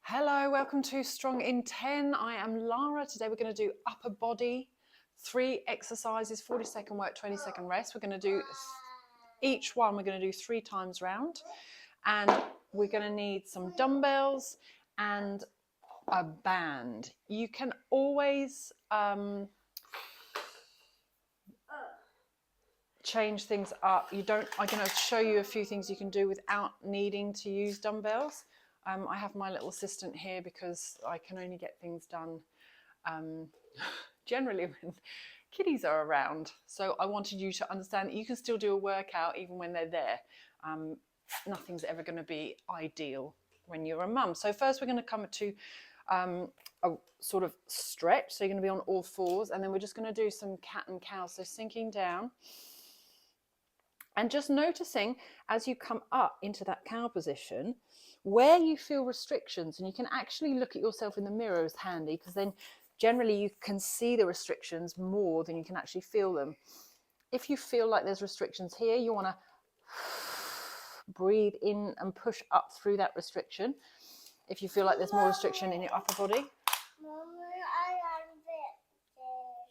Hello, welcome to Strong in 10. I am Lara. Today we're going to do upper body, 3 exercises, 40-second work, 20-second rest. We're going to do each one, we're going to do 3 times round. And we're going to need some dumbbells and a band. You can always change things up. I'm going to show you a few things you can do without needing to use dumbbells. I have my little assistant here because I can only get things done generally when kiddies are around. So I wanted you to understand that you can still do a workout even when they're there. Nothing's ever going to be ideal when you're a mum. So first we're going to come to a sort of stretch. So you're going to be on all fours, and then we're just going to do some cat and cow. So sinking down and just noticing as you come up into that cow position where you feel restrictions, and you can actually look at yourself in the mirror is handy, because then generally you can see the restrictions more than you can actually feel them. If you feel like there's restrictions here, you want to breathe in and push up through that restriction. If you feel like there's more restriction in your upper body,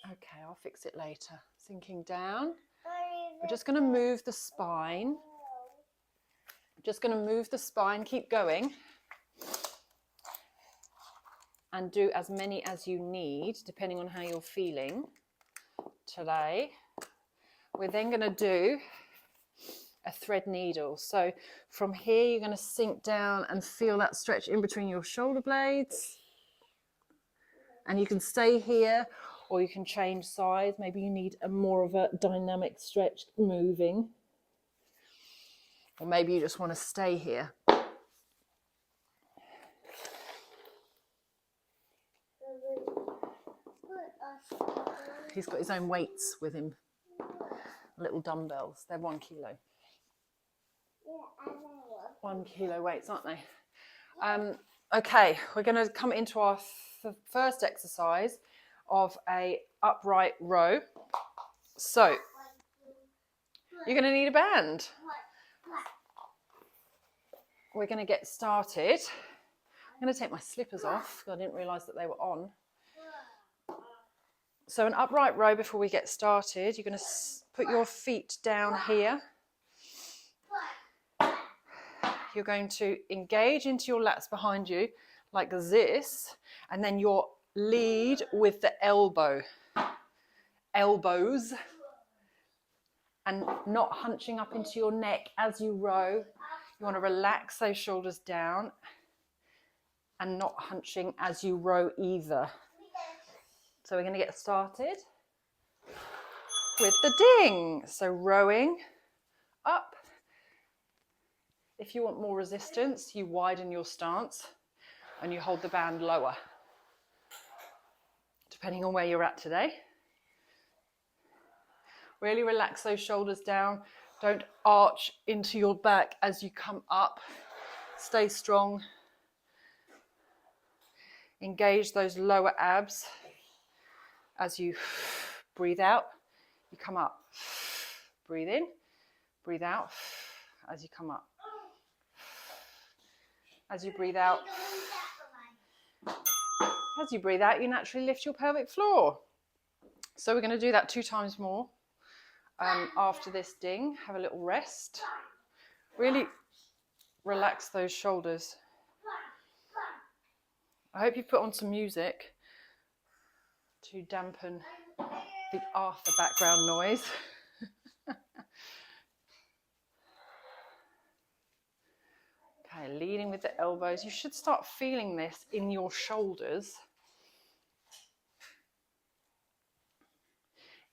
okay, I'll fix it later. Sinking down. We're just going to move the spine. Just going to move the spine, keep going, and do as many as you need, depending on how you're feeling today. We're then going to do a thread needle. So from here, you're going to sink down and feel that stretch in between your shoulder blades. And you can stay here, or you can change sides. Maybe you need a more of a dynamic stretch moving. Or maybe you just want to stay here. He's got his own weights with him, little dumbbells. They're 1 kilo. 1 kilo weights, aren't they? Okay, we're going to come into our first exercise of a upright row. So you're going to need a band. We're going to get started. I'm going to take my slippers off because I didn't realise that they were on. So an upright row before we get started. You're going to put your feet down here. You're going to engage into your lats behind you like this, and then your lead with the elbows, and not hunching up into your neck as you row. You want to relax those shoulders down and not hunching as you row either. So we're going to get started with the ding. So rowing up. If you want more resistance, you widen your stance and you hold the band lower, depending on where you're at today. Really relax those shoulders down. Don't arch into your back as you come up. Stay strong. Engage those lower abs as you breathe out. You come up. Breathe in. Breathe out as you come up. As you breathe out, you naturally lift your pelvic floor. So we're going to do that 2 times more. After this ding, have a little rest. Really relax those shoulders. I hope you put on some music to dampen the Arthur background noise. Okay, leading with the elbows. You should start feeling this in your shoulders.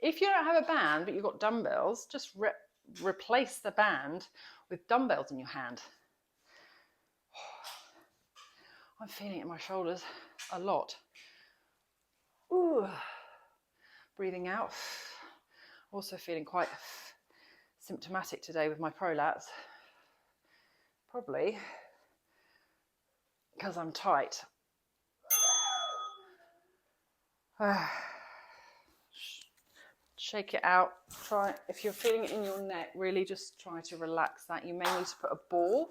If you don't have a band, but you've got dumbbells, just replace the band with dumbbells in your hand. I'm feeling it in my shoulders a lot. Ooh. Breathing out. Also feeling quite symptomatic today with my prolapse. Probably because I'm tight. Shake it out. Try, if you're feeling it in your neck, really just try to relax that. You may need to put a ball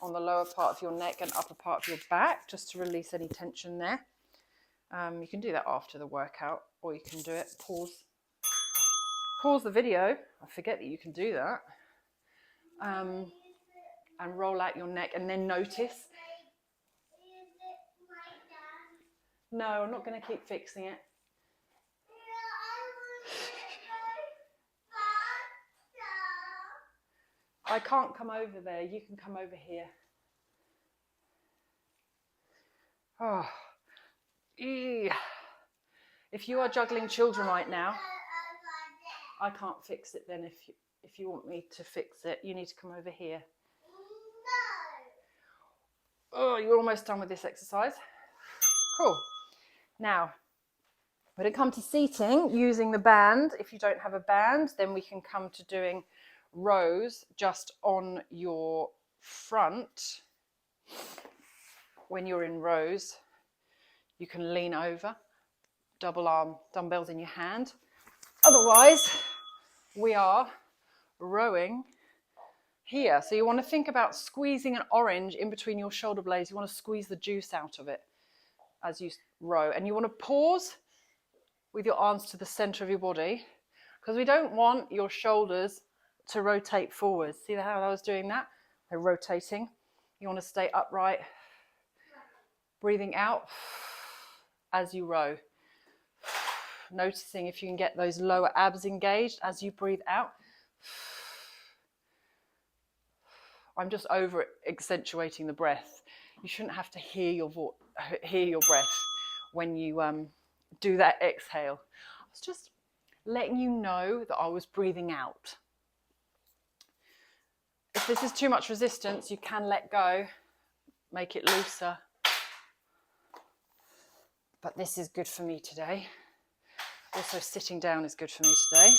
on the lower part of your neck and upper part of your back, just to release any tension there. You can do that after the workout, or you can do it, pause the video, I forget that you can do that, and roll out your neck, and then notice. No, I'm not going to keep fixing it. I can't come over there. You can come over here. Oh. If you are juggling children right now, I can't fix it then. If you want me to fix it, you need to come over here. Oh, you're almost done with this exercise. Cool. Now, when it comes to seating, using the band, if you don't have a band, then we can come to doing rows just on your front. When you're in rows, you can lean over, double arm dumbbells in your hand. Otherwise, we are rowing here. So you want to think about squeezing an orange in between your shoulder blades. You want to squeeze the juice out of it as you row. And you want to pause with your arms to the center of your body, because we don't want your shoulders to rotate forwards. See how I was doing that? They're rotating. You want to stay upright, breathing out as you row. Noticing if you can get those lower abs engaged as you breathe out. I'm just over accentuating the breath. You shouldn't have to hear your breath when you do that exhale. I was just letting you know that I was breathing out. If this is too much resistance, you can let go, make it looser. But this is good for me today. Also, sitting down is good for me today.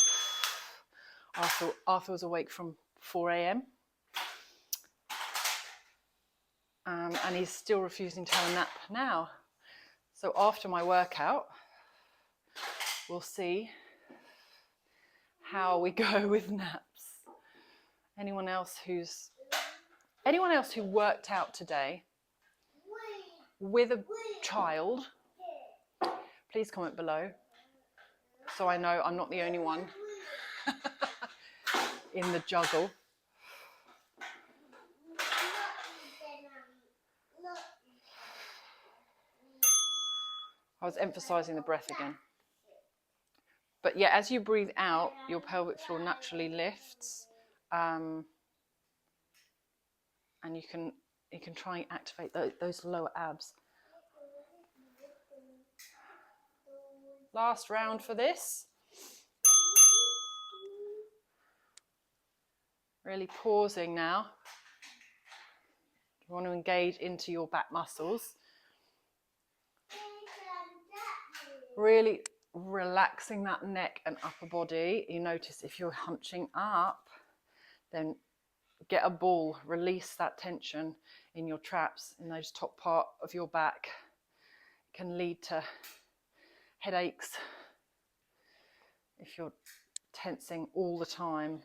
Arthur was awake from 4 a.m. And he's still refusing to have a nap now. So after my workout, we'll see how we go with naps. Anyone else who worked out today with a child, please comment below, so I know I'm not the only one in the juggle. I was emphasizing the breath again. But yeah, as you breathe out, your pelvic floor naturally lifts, and you can try and activate those lower abs. Last round for this. Really pausing now. You want to engage into your back muscles. Really relaxing that neck and upper body. You notice if you're hunching up, then get a ball, release that tension in your traps, in those top part of your back. It can lead to headaches if you're tensing all the time.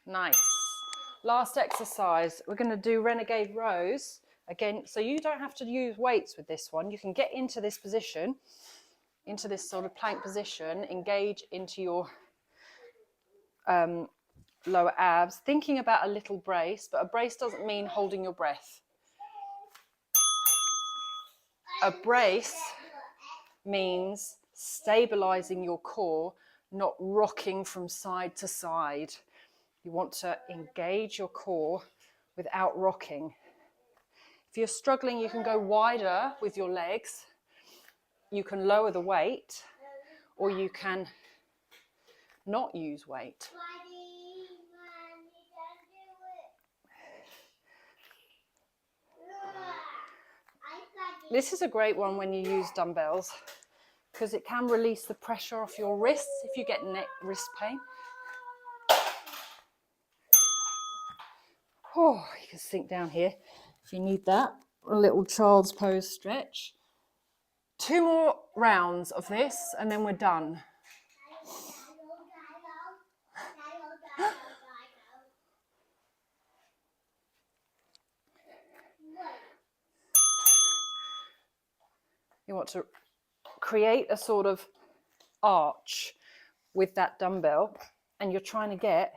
Nice. Last exercise, we're going to do renegade rows again. So you don't have to use weights with this one. You can get into this position, into this sort of plank position, engage into your lower abs, thinking about a little brace, but a brace doesn't mean holding your breath. A brace means stabilizing your core, not rocking from side to side. You want to engage your core without rocking. If you're struggling, you can go wider with your legs. You can lower the weight, or you can not use weight. This is a great one when you use dumbbells, because it can release the pressure off your wrists if you get wrist pain. Oh, you can sink down here if you need that. A little child's pose stretch. 2 more rounds of this and then we're done. You want to create a sort of arch with that dumbbell, and you're trying to get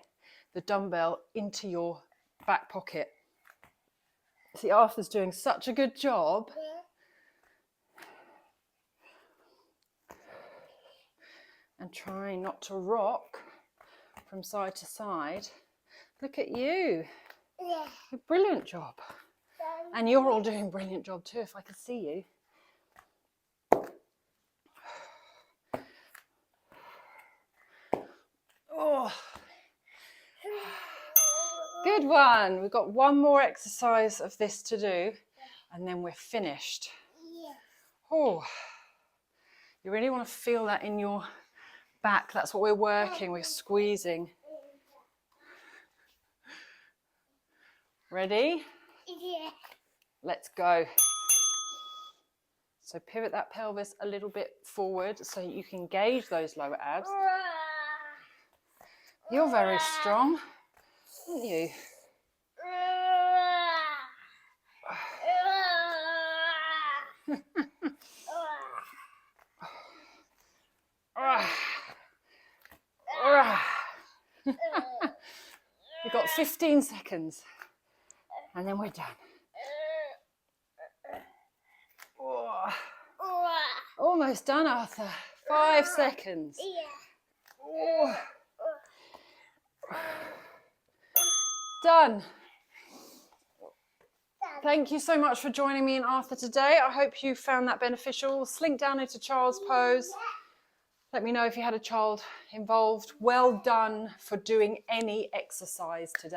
the dumbbell into your back pocket. See, Arthur's doing such a good job. And trying not to rock from side to side. Look at you. A brilliant job. And you're all doing a brilliant job too, if I could see you. Oh. Good one. We've got one more exercise of this to do, and then we're finished. Oh, you really want to feel that in your back. That's what we're working. We're squeezing. Ready? Yeah. Let's go. So pivot that pelvis a little bit forward so you can gauge those lower abs. You're very strong, aren't you? You've got 15 seconds and then we're done. Oh. Almost done, Arthur. 5 seconds. Oh. Done. Thank you so much for joining me and Arthur today. I hope you found that beneficial. Slink down into child's pose. Let me know if you had a child involved. Well done for doing any exercise today.